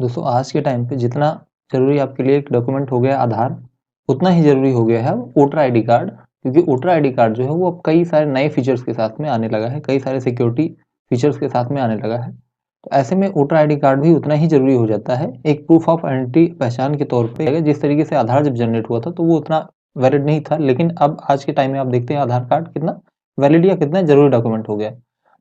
दोस्तों आज के टाइम पे जितना ज़रूरी आपके लिए एक डॉक्यूमेंट हो गया आधार, उतना ही ज़रूरी हो गया है वोटर आईडी कार्ड। क्योंकि वोटर आईडी कार्ड जो है वो अब कई सारे नए फीचर्स के साथ में आने लगा है, कई सारे सिक्योरिटी फीचर्स के साथ में आने लगा है। तो ऐसे में वोटर आईडी कार्ड भी उतना ही ज़रूरी हो जाता है, एक प्रूफ ऑफ आइडेंटिटी पहचान के तौर पे। जिस तरीके से आधार जब जनरेट हुआ था तो वो उतना वैलिड नहीं था, लेकिन अब आज के टाइम में आप देखते हैं आधार कार्ड कितना वैलिड या कितना ज़रूरी डॉक्यूमेंट हो गया है।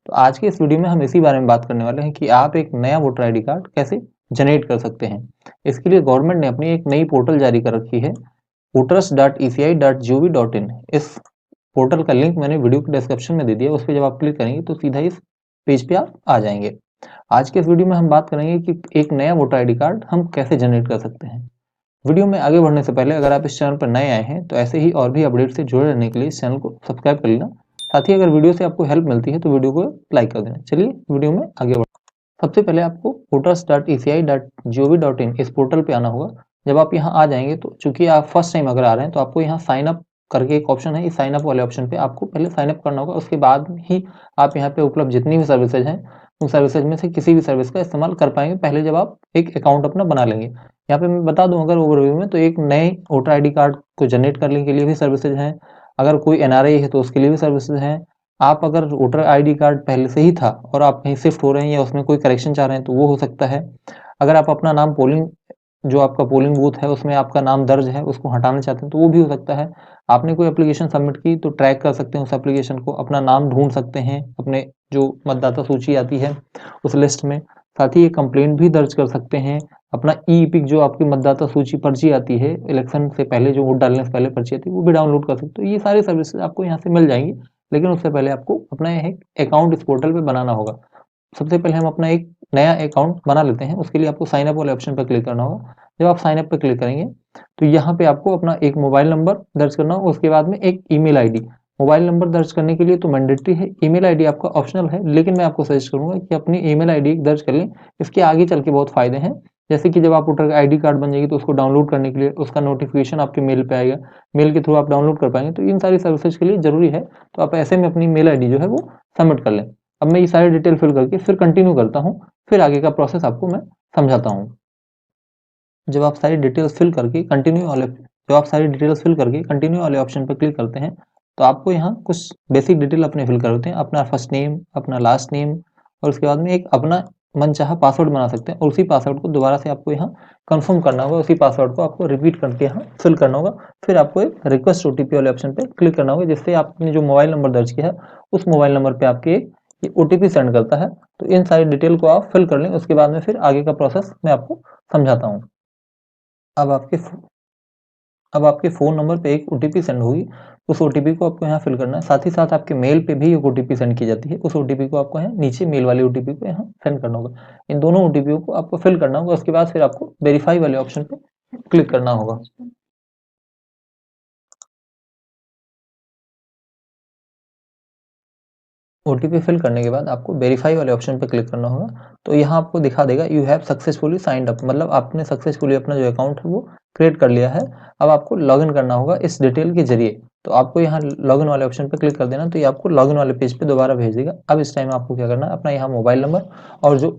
तो आज के इस वीडियो में हम इसी बारे में बात करने वाले हैं कि आप एक नया वोटर आईडी कार्ड कैसे जनरेट कर सकते हैं। इसके लिए गवर्नमेंट ने अपनी एक नई पोर्टल जारी कर रखी है, voters.eci.gov.in। इस पोर्टल का लिंक मैंने वीडियो के डिस्क्रिप्शन में दे दिया, उस पर जब आप क्लिक करेंगे तो सीधा इस पेज पे आप आ जाएंगे। आज के इस वीडियो में हम बात करेंगे कि एक नया वोटर आईडी कार्ड हम कैसे जनरेट कर सकते हैं। वीडियो में आगे बढ़ने से पहले अगर आप इस चैनल पर नए आए हैं तो ऐसे ही और भी अपडेट से जुड़े रहने के लिए इस चैनल को सब्सक्राइब कर लेना। साथ ही अगर वीडियो से आपको हेल्प मिलती है तो वीडियो को लाइक कर देना। चलिए वीडियो में आगे बढ़। सबसे पहले आपको voters.eci.gov.in इस पोर्टल पे आना होगा। जब आप यहाँ आ जाएंगे तो चूंकि आप फर्स्ट टाइम अगर आ रहे हैं तो आपको यहाँ साइन अप करके एक ऑप्शन है, इस साइन अप वाले ऑप्शन पे आपको पहले साइन अप करना होगा। उसके बाद ही आप यहाँ पे उपलब्ध जितनी भी सर्विसेज हैं उन सर्विसेज में से किसी भी सर्विस का इस्तेमाल कर पाएंगे, पहले जब आप एक अकाउंट अपना बना लेंगे। यहाँ पे मैं बता दूं अगर ओवरव्यू में, तो एक नए वोटर आईडी कार्ड को जनरेट करने के लिए भी सर्विसेज हैं। अगर कोई एनआरआई है तो उसके लिए भी सर्विसेज हैं। आप अगर वोटर आईडी कार्ड पहले से ही था और आप कहीं शिफ्ट हो रहे हैं या उसमें कोई करेक्शन चाह रहे हैं तो वो हो सकता है। अगर आप अपना नाम पोलिंग, जो आपका पोलिंग बूथ है उसमें आपका नाम दर्ज है, उसको हटाना चाहते हैं तो वो भी हो सकता है। आपने कोई एप्लीकेशन सबमिट की तो ट्रैक कर सकते हैं उस एप्लीकेशन को, अपना नाम ढूंढ सकते हैं अपने जो मतदाता सूची आती है उस लिस्ट में। साथ ही एक कंप्लेंट भी दर्ज कर सकते हैं। अपना ई पिक जो आपकी मतदाता सूची पर्ची आती है इलेक्शन से पहले, जो वोट डालने से पहले पर्ची आती है, वो भी डाउनलोड कर सकते हो। ये सारी सर्विसेज आपको यहाँ से मिल जाएंगी, लेकिन उससे पहले आपको अपना एक अकाउंट इस पोर्टल पे बनाना होगा। सबसे पहले हम अपना एक नया अकाउंट बना लेते हैं। उसके लिए आपको साइन अप वाले ऑप्शन पर क्लिक करना होगा। जब आप साइन अप पर क्लिक करेंगे तो यहाँ पे आपको अपना एक मोबाइल नंबर दर्ज करना होगा, उसके बाद में एक ईमेल आईडी। मोबाइल नंबर दर्ज करने के लिए तो मैंडेटरी है, ईमेल आईडी आपका ऑप्शनल है, लेकिन मैं आपको सजेस्ट करूंगा कि अपनी ईमेल आईडी दर्ज कर लें। इसके आगे चल के बहुत फायदे हैं, जैसे कि जब आप वोटर आईडी कार्ड बन जाएगी तो उसको डाउनलोड करने के लिए उसका नोटिफिकेशन आपके मेल पे आएगा, मेल के थ्रू आप डाउनलोड कर पाएंगे। तो इन सारी सर्विसेज के लिए जरूरी है, तो आप ऐसे में अपनी मेल आईडी जो है वो सबमिट कर लें। अब मैं ये सारी डिटेल फिल करके फिर कंटिन्यू करता हूँ, फिर आगे का प्रोसेस आपको मैं समझाता हूँ। जब आप सारी डिटेल्स फिल करके कंटिन्यू वाले जब आप सारी डिटेल्स फिल करके कंटिन्यू वाले ऑप्शन पर क्लिक करते हैं तो आपको यहाँ कुछ बेसिक डिटेल अपने फिल कर होते हैं, अपना फर्स्ट नेम, अपना लास्ट नेम, और उसके बाद में एक अपना मनचाहा पासवर्ड बना सकते हैं। और उसी पासवर्ड को दोबारा से आपको यहाँ कंफर्म करना होगा, उसी पासवर्ड को आपको रिपीट करके यहाँ फिल करना होगा। फिर आपको एक रिक्वेस्ट ओटीपी वाले ऑप्शन पे क्लिक करना होगा, जिससे आपने जो मोबाइल नंबर दर्ज किया है उस मोबाइल नंबर पे आपके एक ओटीपी सेंड करता है। तो इन सारी डिटेल को आप फिल कर लें, उसके बाद में फिर आगे का प्रोसेस मैं आपको समझाता हूँ। अब आपके अब आपके फ़ोन नंबर पे एक ओटीपी सेंड होगी, उस ओटीपी को आपको यहाँ फिल करना है। साथ ही साथ आपके मेल पे भी एक ओटीपी सेंड की जाती है, उस ओटीपी को आपको यहाँ नीचे मेल वाली ओटीपी को यहाँ सेंड करना होगा। इन दोनों ओटीपीओ को आपको फिल करना होगा, उसके बाद फिर आपको वेरीफाई वाले ऑप्शन पे क्लिक करना होगा। ओटीपी फिल करने के बाद आपको वेरीफाई वाले ऑप्शन पे क्लिक करना होगा। तो यहाँ आपको दिखा देगा you have successfully signed up, मतलब आपने सक्सेसफुली अपना जो अकाउंट है वो क्रिएट कर लिया है। अब आपको लॉगिन करना होगा इस डिटेल के जरिए। तो आपको यहाँ लॉगिन वाले ऑप्शन पे क्लिक कर देना, तो ये आपको लॉगिन वाले पेज पे दोबारा भेज देगा। अब इस टाइम आपको क्या करना है, अपना यहाँ मोबाइल नंबर और जो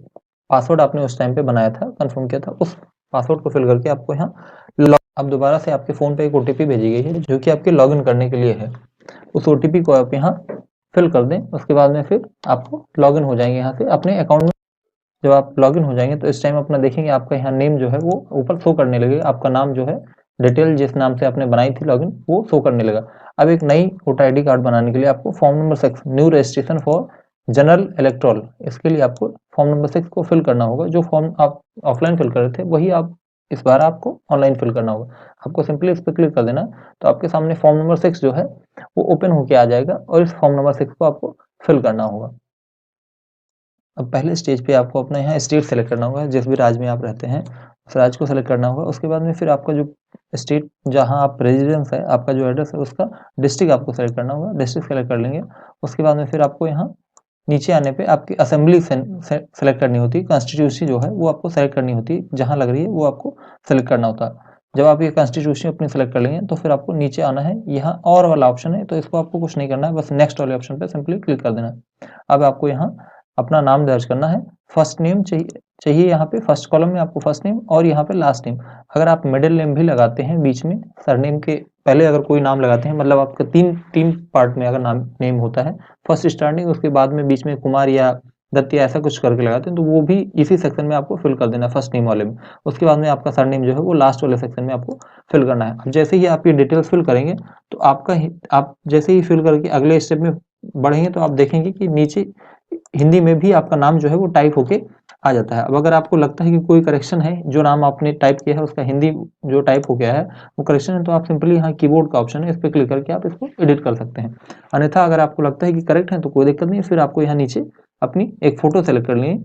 पासवर्ड आपने उस टाइम पे बनाया था, कन्फर्म किया था, उस पासवर्ड को फिल करके आपको यहाँ अब दोबारा से आपके फ़ोन पे एक ओटीपी भेजी गई है जो कि आपके लॉगिन करने के लिए है। उस ओटीपी को आप यहाँ फिल कर दें, उसके बाद में फिर आपको लॉगिन हो जाएंगे यहाँ से अपने अकाउंट में। जब आप लॉगिन हो जाएंगे तो इस टाइम अपना देखेंगे आपका यहाँ नेम जो है वो ऊपर शो करने लगेगा, आपका नाम जो है डिटेल जिस नाम से आपने बनाई थी लॉगिन वो शो करने लगा। अब एक नई वोटर आईडी कार्ड बनाने के लिए आपको form number 6 new registration for general electoral, इसके लिए आपको फॉर्म नंबर 6 को फिल करना होगा। जो फॉर्म आप ऑफलाइन फिल कर रहे थे वही आप इस बार आपको ऑनलाइन फिल करना होगा। आपको सिंपली इस पर क्लिक कर देना, तो आपके सामने फॉर्म नंबर 6 जो है वो ओपन होके आ जाएगा और इस फॉर्म नंबर 6 को आपको फिल करना होगा। अब पहले स्टेज पे आपको अपना यहाँ स्टेट सेलेक्ट करना होगा, जिस भी राज्य में आप रहते हैं उस राज्य को सेलेक्ट करना होगा। उसके बाद में फिर आपका जो स्टेट जहाँ आप रेजिडेंस है, आपका जो एड्रेस है उसका डिस्ट्रिक्ट आपको सेलेक्ट करना होगा, डिस्ट्रिक्ट सेलेक्ट कर लेंगे। उसके बाद में फिर आपको यहाँ नीचे आने पे आपकी असेंबली सेलेक्ट करनी होती है, कॉन्स्टिट्यूंसी जो है वो आपको सेलेक्ट करनी होती है, जहाँ लग रही है वो आपको सेलेक्ट करना होता है। जब आप ये कॉन्स्टिट्यूंसी अपनी सेलेक्ट कर लेंगे तो फिर आपको नीचे आना है, यहाँ और वाला ऑप्शन है, तो इसको आपको कुछ नहीं करना है, बस नेक्स्ट वाले ऑप्शन पे सिंपली क्लिक कर देना है। अब आपको यहाँ अपना नाम दर्ज करना है, फर्स्ट नेम चाहिए यहाँ पे फर्स्ट कॉलम में आपको फर्स्ट नेम और यहाँ पे लास्ट नेम। अगर आप मिडिल नेम भी लगाते हैं बीच में सरनेम के पहले अगर कोई नाम लगाते हैं, मतलब आपका तीन तीन पार्ट में अगर नाम नेम होता है, फर्स्ट स्टार्टिंग उसके बाद में बीच में कुमार या दत्त या ऐसा कुछ करके लगाते हैं, तो वो भी इसी सेक्शन में आपको फिल कर देना है फर्स्ट नेम वाले में। उसके बाद में आपका सरनेम जो है वो लास्ट वाले सेक्शन में आपको फिल करना है। अब जैसे ही आप ये डिटेल्स फिल करेंगे तो आप जैसे ही फिल करके अगले स्टेप में बढ़ेंगे तो आप देखेंगे कि नीचे हिंदी में भी आपका नाम जो है वो टाइप होके आ जाता है। अब अगर आपको लगता है कि कोई करेक्शन है, जो नाम आपने टाइप किया है उसका हिंदी जो टाइप हो गया है वो करेक्शन है, तो आप सिंपली यहाँ कीबोर्ड का ऑप्शन है, इस पर क्लिक करके आप इसको एडिट कर सकते हैं। अन्यथा अगर आपको लगता है कि करेक्ट है तो कोई दिक्कत नहीं है, फिर आपको यहाँ नीचे अपनी एक फ़ोटो सेलेक्ट कर लेनी।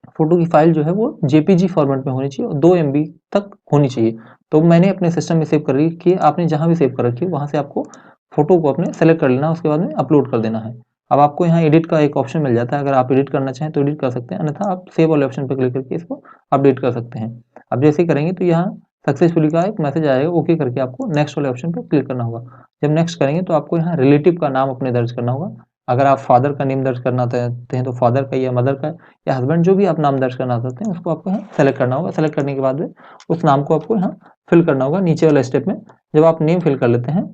फ़ोटो की फ़ाइल जो है वो जेपीजी फॉर्मेट में होनी चाहिए और 2 एमबी तक होनी चाहिए। तो मैंने अपने सिस्टम में सेव कर रखी है, आपने जहाँ भी सेव कर रखी है वहाँ से आपको फ़ोटो को अपने सेलेक्ट कर लेना है, उसके बाद में अपलोड कर देना है। अब आपको यहाँ एडिट का एक ऑप्शन मिल जाता है, अगर आप एडिट करना चाहें तो एडिट कर सकते हैं, अन्यथा आप सेव वाले ऑप्शन पर क्लिक करके इसको अपडेट कर सकते हैं। अब जैसे ही करेंगे तो यहाँ सक्सेसफुली का एक मैसेज आएगा, ओके करके आपको नेक्स्ट वाले ऑप्शन पर क्लिक करना होगा। जब नेक्स्ट करेंगे तो आपको यहाँ रिलेटिव का नाम अपने दर्ज करना होगा। अगर आप फादर का नेम दर्ज करना चाहते हैं तो फादर का या मदर का या हस्बैंड जो भी आप नाम दर्ज करना चाहते हैं उसको आपको यहाँ सेलेक्ट करना होगा। सेलेक्ट करने के बाद में उस नाम को आपको यहाँ फिल करना होगा नीचे वाले स्टेप में। जब आप नेम फिल कर लेते हैं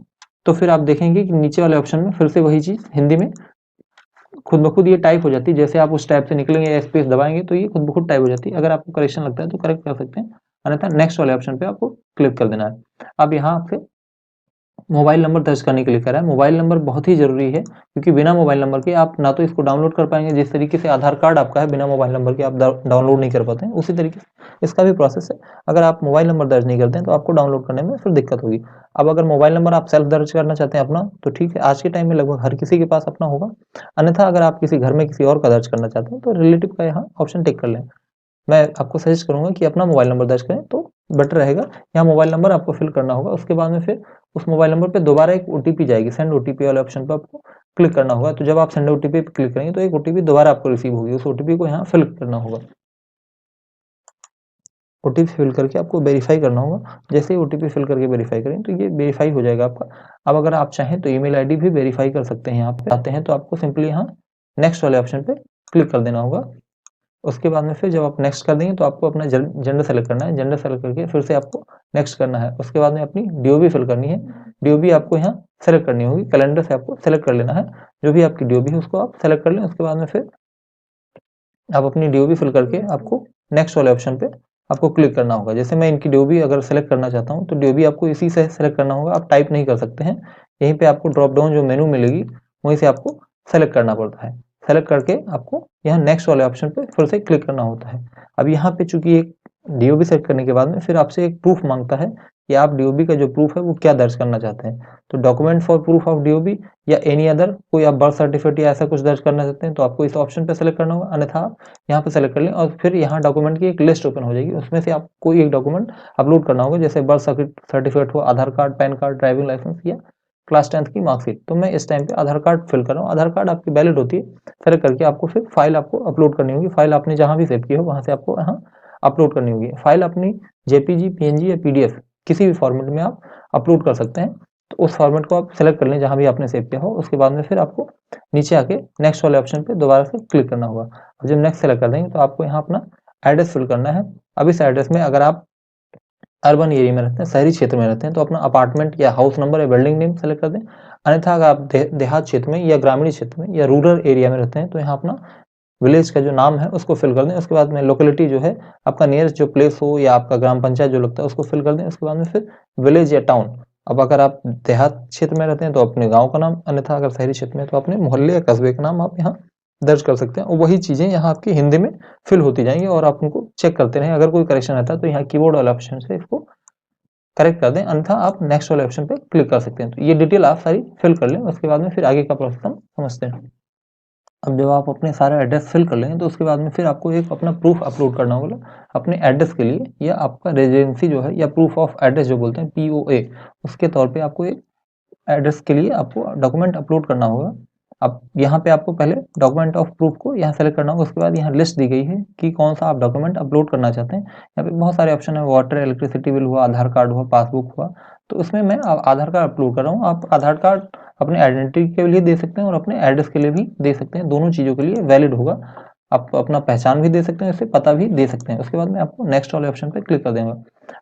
तो फिर आप देखेंगे कि नीचे वाले ऑप्शन में फिर से वही चीज़ हिंदी में खुद ब खुद ये टाइप हो जाती है। जैसे आप उस टैब से निकलेंगे या स्पेस दबाएंगे तो ये खुद ब खुद टाइप हो जाती है। अगर आपको करेक्शन लगता है तो करेक्ट कर सकते हैं, अन्यथा नेक्स्ट वाले ऑप्शन पे आपको क्लिक कर देना है। अब यहाँ आपसे मोबाइल नंबर दर्ज करने के लिए कह रहा है। मोबाइल नंबर बहुत ही ज़रूरी है, क्योंकि बिना मोबाइल नंबर के आप ना तो इसको डाउनलोड कर पाएँगे, जिस तरीके से आधार कार्ड आपका है बिना मोबाइल नंबर के आप डाउनलोड नहीं कर पाते हैं, उसी तरीके से इसका भी प्रोसेस है। अगर आप मोबाइल नंबर दर्ज नहीं करते हैं तो आपको डाउनलोड करने में फिर दिक्कत होगी। अब अगर मोबाइल नंबर आप सेल्फ दर्ज करना चाहते हैं अपना, तो ठीक है, आज के टाइम में लगभग हर किसी के पास अपना होगा। अन्यथा अगर आप किसी घर में किसी और का दर्ज करना चाहते हैं तो रिलेटिव का यहाँ ऑप्शन टिक कर लें। मैं आपको सजेस्ट करूँगा कि अपना मोबाइल नंबर दर्ज करें तो बेटर रहेगा। यहाँ मोबाइल नंबर आपको फिल करना होगा, उसके बाद में फिर उस मोबाइल नंबर पे दोबारा एक ओटीपी जाएगी, सेंड ओटीपी वाले ऑप्शन पे आपको क्लिक करना होगा। तो जब आप सेंड ओटीपी पे क्लिक करेंगे तो एक ओटीपी दोबारा आपको रिसीव होगी, उस ओटीपी को यहाँ फिल करना होगा। ओटीपी फिल करके आपको वेरीफाई करना होगा। जैसे ही ओटीपी फिल करके वेरीफाई करें तो ये वेरीफाई हो जाएगा आपका। अब अगर आप चाहें तो ईमेल आईडी भी वेरीफाई कर सकते हैं। यहाँ पे आते हैं तो आपको सिंपली यहाँ नेक्स्ट वाले ऑप्शन पे क्लिक कर देना होगा। उसके बाद में फिर जब आप नेक्स्ट कर देंगे तो आपको अपना जेंडर सेलेक्ट करना है। जेंडर सेलेक्ट करके फिर से आपको नेक्स्ट करना है। उसके बाद में अपनी डीओबी फिल करनी है। डीओबी आपको यहाँ सेलेक्ट करनी होगी, कैलेंडर से आपको सेलेक्ट कर लेना है। जो भी आपकी डीओबी है उसको आप सेलेक्ट कर लें। उसके बाद में फिर आप अपनी डीओबी फिल करके आपको नेक्स्ट वाले ऑप्शन पे आपको क्लिक करना होगा। जैसे मैं इनकी डीओबी अगर सेलेक्ट करना चाहता हूँ तो डीओबी आपको इसी से सेलेक्ट करना होगा, आप टाइप नहीं कर सकते हैं। यहीं पे आपको ड्रॉप डाउन जो मेनू मिलेगी वहीं से आपको सेलेक्ट करना पड़ता है। सेलेक्ट करके आपको यहाँ नेक्स्ट वाले ऑप्शन पे फिर से क्लिक करना होता है। अब यहाँ पे चूंकि एक डीओबी सेलेक्ट करने के बाद में फिर आपसे एक प्रूफ मांगता है कि आप डीओबी का जो प्रूफ है वो क्या दर्ज करना चाहते हैं। तो document for proof of DOB या एनी अदर कोई आप बर्थ सर्टिफिकेट या ऐसा कुछ दर्ज करना चाहते हैं तो आपको इस ऑप्शन पे सेलेक्ट करना होगा, अन्यथा आप यहाँ पे सेलेक्ट कर लें और फिर यहाँ डॉक्यूमेंट की एक लिस्ट ओपन हो जाएगी। उसमें से आपको कोई एक डॉक्यूमेंट अपलोड करना होगा, जैसे बर्थ सर्टिफिकेट हो, Aadhaar card, PAN card, driving licence या क्लास 10th की मार्कशीट। तो मैं इस टाइम पे आधार कार्ड फिल कर रहा हूँ। आधार कार्ड आपकी वैलिड होती है। सेलेक्ट करके आपको फिर फाइल आपको अपलोड करनी होगी। फाइल आपने जहाँ भी सेव की हो वहाँ से आपको यहाँ अपलोड करनी होगी। फाइल अपनी जेपीजी, पीएनजी या पीडीएफ किसी भी फॉर्मेट में आप अपलोड कर सकते हैं। तो उस फॉर्मेट को आप सेलेक्ट कर लें जहाँ भी आपने सेव किया हो। उसके बाद में फिर आपको नीचे आके नेक्स्ट वाले ऑप्शन पे दोबारा से क्लिक करना होगा। और जब नेक्स्ट सेलेक्ट कर देंगे तो आपको यहाँ अपना एड्रेस फिल करना है। अब इस एड्रेस में अगर आप अर्बन एरिया में रहते हैं, शहरी क्षेत्र में रहते हैं, तो अपना अपार्टमेंट या हाउस नंबर या बिल्डिंग नेम सेलेक्ट कर दें। अन्यथा अगर आप देहात क्षेत्र में या ग्रामीण क्षेत्र में या रूरल एरिया में रहते हैं तो यहाँ अपना विलेज का जो नाम है उसको फिल कर दें। उसके बाद में लोकेलिटी जो है आपका नियरेस्ट जो प्लेस हो या आपका ग्राम पंचायत जो लगता है उसको फिल कर दें। उसके बाद में फिर विलेज या टाउन। अब अगर आप देहात क्षेत्र में रहते हैं तो अपने गांव का नाम, अन्यथा अगर शहरी क्षेत्र में तो अपने मोहल्ले या कस्बे का नाम आप यहाँ दर्ज कर सकते हैं और वही चीज़ें यहाँ आपकी हिंदी में फिल होती जाएंगी और आप उनको चेक करते रहें। अगर कोई करेक्शन रहता है तो यहाँ कीबोर्ड वाला ऑप्शन से इसको करेक्ट कर दें, अन्यथा आप नेक्स्ट वाले ऑप्शन पे क्लिक कर सकते हैं। तो ये डिटेल आप सारी फिल कर लें, उसके बाद में फिर आगे का प्रोसेस हम समझते हैं। अब जब आप अपने सारे एड्रेस फिल कर लेंगे तो उसके बाद में फिर आपको एक अपना प्रूफ अपलोड करना होगा अपने एड्रेस के लिए, या आपका रेजिडेंसी जो है या प्रूफ ऑफ एड्रेस जो बोलते हैं पीओए, उसके तौर पे आपको एक एड्रेस के लिए आपको डॉक्यूमेंट अपलोड करना होगा। अब यहाँ पे आपको पहले डॉक्यूमेंट ऑफ प्रूफ को यहाँ सेलेक्ट करना होगा। उसके बाद यहाँ लिस्ट दी गई है कि कौन सा आप डॉक्यूमेंट अपलोड करना चाहते हैं। यहाँ पे बहुत सारे ऑप्शन है, वाटर, इलेक्ट्रिसिटी बिल हुआ, आधार कार्ड हुआ, पासबुक हुआ। तो उसमें मैं आधार कार्ड अपलोड कर रहा हूँ। आप आधार कार्ड अपने आइडेंटिटी के लिए दे सकते हैं और अपने एड्रेस के लिए भी दे सकते हैं, दोनों चीज़ों के लिए वैलिड होगा। आप अपना पहचान भी दे सकते हैं, इससे पता भी दे सकते हैं। उसके बाद में आपको नेक्स्ट वाले ऑप्शन पे क्लिक कर देंगे।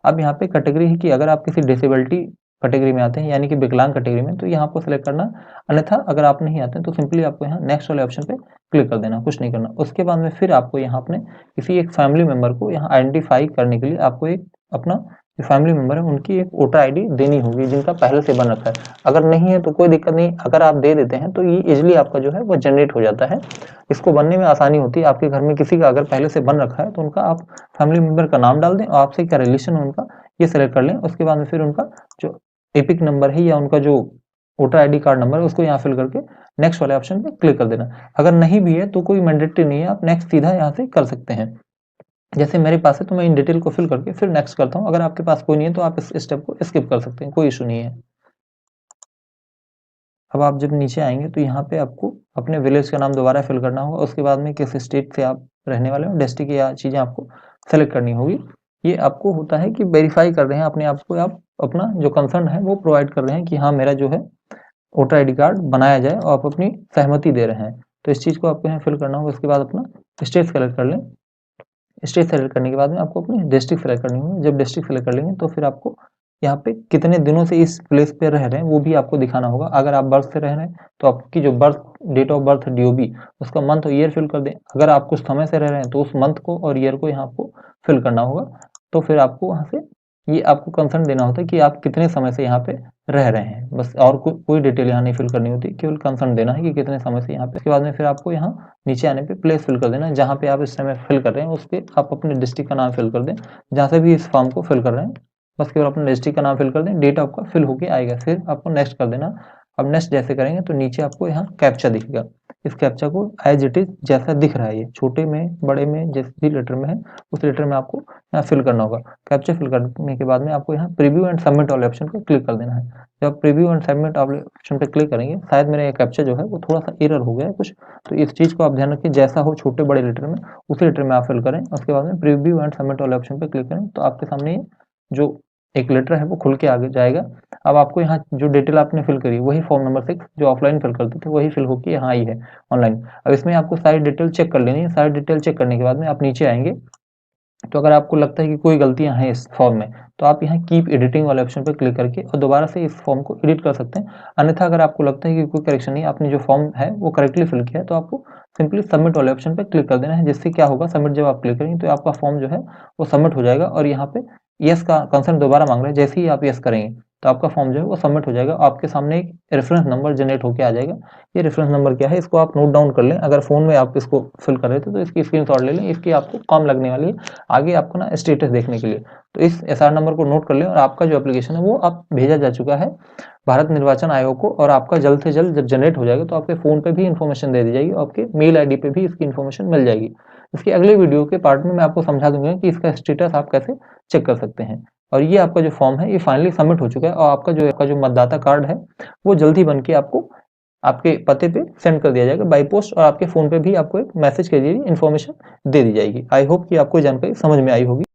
अब यहाँ पे कैटेगरी है कि अगर आप किसी डिसेबिलिटी कैटेगरी में आते हैं यानी कि विकलांग कैटेगरी में, तो यहाँ आपको सेलेक्ट करना, अन्यथा अगर आप नहीं आते हैं तो सिंपली आपको यहाँ नेक्स्ट वाले ऑप्शन पे क्लिक कर देना, कुछ नहीं करना। उसके बाद में फिर आपको यहाँ अपने किसी एक फैमिली मेंबर को यहाँ आइडेंटिफाई करने के लिए आपको एक अपना जो फैमिली मेंबर है उनकी एक वोटर आईडी देनी होगी, जिनका पहले से बन रखा है। अगर नहीं है तो कोई दिक्कत नहीं, अगर आप दे देते हैं तो ये इजिली आपका जो है वो जनरेट हो जाता है। इसको बनने में आसानी होती है। आपके घर में किसी का अगर पहले से बन रखा है तो उनका आप फैमिली मेंबर का नाम डाल दें और आपसे क्या रिलेशन है उनका ये सेलेक्ट कर लें। उसके बाद में फिर उनका जो एपिक नंबर है या उनका जो वोटर आईडी कार्ड नंबर है उसको यहाँ फिल करके नेक्स्ट वाले ऑप्शन पे क्लिक कर देना। अगर नहीं भी है तो कोई मैंडेटरी नहीं है, आप नेक्स्ट सीधा यहाँ से कर सकते हैं। जैसे मेरे पास है तो मैं इन डिटेल को फिल करके फिर नेक्स्ट करता हूँ। अगर आपके पास कोई नहीं है तो आप इस स्टेप को स्किप कर सकते हैं, कोई इशू नहीं है। अब आप जब नीचे आएँगे तो यहाँ पे आपको अपने विलेज का नाम दोबारा फिल करना होगा। उसके बाद में किस स्टेट से आप रहने वाले हो, डिस्ट्रिक्ट या चीज़ें आपको सेलेक्ट करनी होगी। ये आपको होता है कि वेरीफाई कर रहे हैं अपने आप को, आप अपना जो कंसर्न है वो प्रोवाइड कर रहे हैं कि हाँ, मेरा जो है वोटर आईडी कार्ड बनाया जाए और आप अपनी सहमति दे रहे हैं। तो इस चीज़ को आपको यहाँ फिल करना होगा। उसके बाद अपना स्टेट सेलेक्ट कर लें। स्टेट सेलेक्ट करने के बाद में आपको अपनी डिस्ट्रिक्ट सेलेक्ट करनी होगी। जब डिस्ट्रिक्ट सेलेक्ट कर लेंगे तो फिर आपको यहाँ पे कितने दिनों से इस प्लेस पे रह रहे हैं वो भी आपको दिखाना होगा। अगर आप बर्थ से रह रहे हैं तो आपकी जो birth date of birth DOB उसका मंथ और ईयर फिल कर दें। अगर आप कुछ समय से रह रहे हैं तो उस मंथ को और ईयर को यहाँ आपको फिल करना होगा। तो फिर आपको वहाँ से ये आपको कंसर्न देना होता है कि आप कितने समय से यहाँ पे रह रहे हैं, बस। और कोई डिटेल यहाँ नहीं फिल करनी होती, केवल कंसर्न देना है कि कितने समय से यहाँ पे। उसके बाद में फिर आपको यहाँ नीचे आने पे प्लेस फिल कर देना है, जहाँ पे आप इस समय फिल कर रहे हैं उस पे आप अपने डिस्ट्रिक्ट का नाम फिल कर दें, जहाँ से भी इस फॉर्म को फिल कर रहे हैं। बस केवल अपने डिस्ट्रिक्ट का नाम फिल कर दें, डेट आपका फिल होके आएगा, फिर आपको नेक्स्ट कर देना। अब नेक्स्ट जैसे करेंगे तो नीचे आपको यहाँ कैप्चा दिखेगा। इस कैप्चा को एज इट इज जैसा दिख रहा है, ये छोटे में बड़े में जिस भी लेटर में है उस लेटर में आपको यहाँ फिल करना होगा। कैप्चा फिल करने के बाद में आपको यहाँ प्रीव्यू एंड सबमिट वाले ऑप्शन पे क्लिक कर देना है। जब आप प्रीव्यू एंड सबमिट वाले ऑप्शन पे क्लिक करेंगे, शायद मेरा ये कैप्चा जो है वो थोड़ा सा एरर हो गया है कुछ, तो इस चीज़ को आप ध्यान रखिए, जैसा हो छोटे बड़े लेटर में उसी लेटर में आप फिल करें। उसके बाद में प्रीव्यू एंड सबमिट वाले ऑप्शन पे क्लिक करें तो आपके सामने ये जो एक लेटर है वो खुल के आगे जाएगा। अब आपको यहाँ जो डिटेल आपने फिल करी वही फॉर्म नंबर 6 जो ऑफलाइन फिल करते थे वही फिल होके यहाँ आई है ऑनलाइन। अब इसमें आपको सारी डिटेल चेक कर लेनी है। सारी डिटेल चेक करने के बाद में आप नीचे आएँगे, तो अगर आपको लगता है कि कोई गलतियाँ हैं इस फॉर्म में तो आप यहाँ कीप एडिटिंग वाले ऑप्शन पे क्लिक करके और दोबारा से इस फॉर्म को एडिट कर सकते हैं। अन्यथा अगर आपको लगता है कि कोई करेक्शन नहीं, आपने जो फॉर्म है वो करेक्टली फिल किया है, तो आपको सिंपली सबमिट वाले ऑप्शन पे क्लिक कर देना है। जिससे क्या होगा, सबमिट जब आप क्लिक करेंगे तो आपका फॉर्म जो है वो सबमिट हो जाएगा और यहाँ पे यस का कंसर्न दोबारा मांग रहा है। जैसे ही आप यस करेंगे तो आपका फॉर्म जो है वो सबमिट हो जाएगा। आपके सामने एक रेफरेंस नंबर जनरेट होकर आ जाएगा। ये रेफरेंस नंबर क्या है इसको आप नोट डाउन कर लें। अगर फ़ोन में आप इसको फिल कर रहे थे तो इसकी स्क्रीनशॉट ले लें, इसकी आपको काम लगने वाली है आगे आपको ना स्टेटस देखने के लिए। तो इस एसआर नंबर को नोट कर लें और आपका जो एप्लीकेशन है वो आप भेजा जा चुका है भारत निर्वाचन आयोग को, और आपका जल्द से जल्द जब जनरेट हो जाएगा तो आपके फ़ोन पे भी इन्फॉर्मेशन दे दी जाएगी और आपके मेल आईडी पे भी इसकी इन्फॉर्मेशन मिल जाएगी। इसके अगले वीडियो के पार्ट में मैं आपको समझा दूंगा कि इसका स्टेटस आप कैसे चेक कर सकते हैं। और ये आपका जो फॉर्म है ये फाइनली सबमिट हो चुका है और आपका जो मतदाता कार्ड है वो जल्द ही बन के आपको आपके पते पे सेंड कर दिया जाएगा बाय पोस्ट, और आपके फ़ोन पे भी आपको एक मैसेज के जरिए इन्फॉर्मेशन दे दी जाएगी। आई होप कि आपको जानकारी समझ में आई होगी।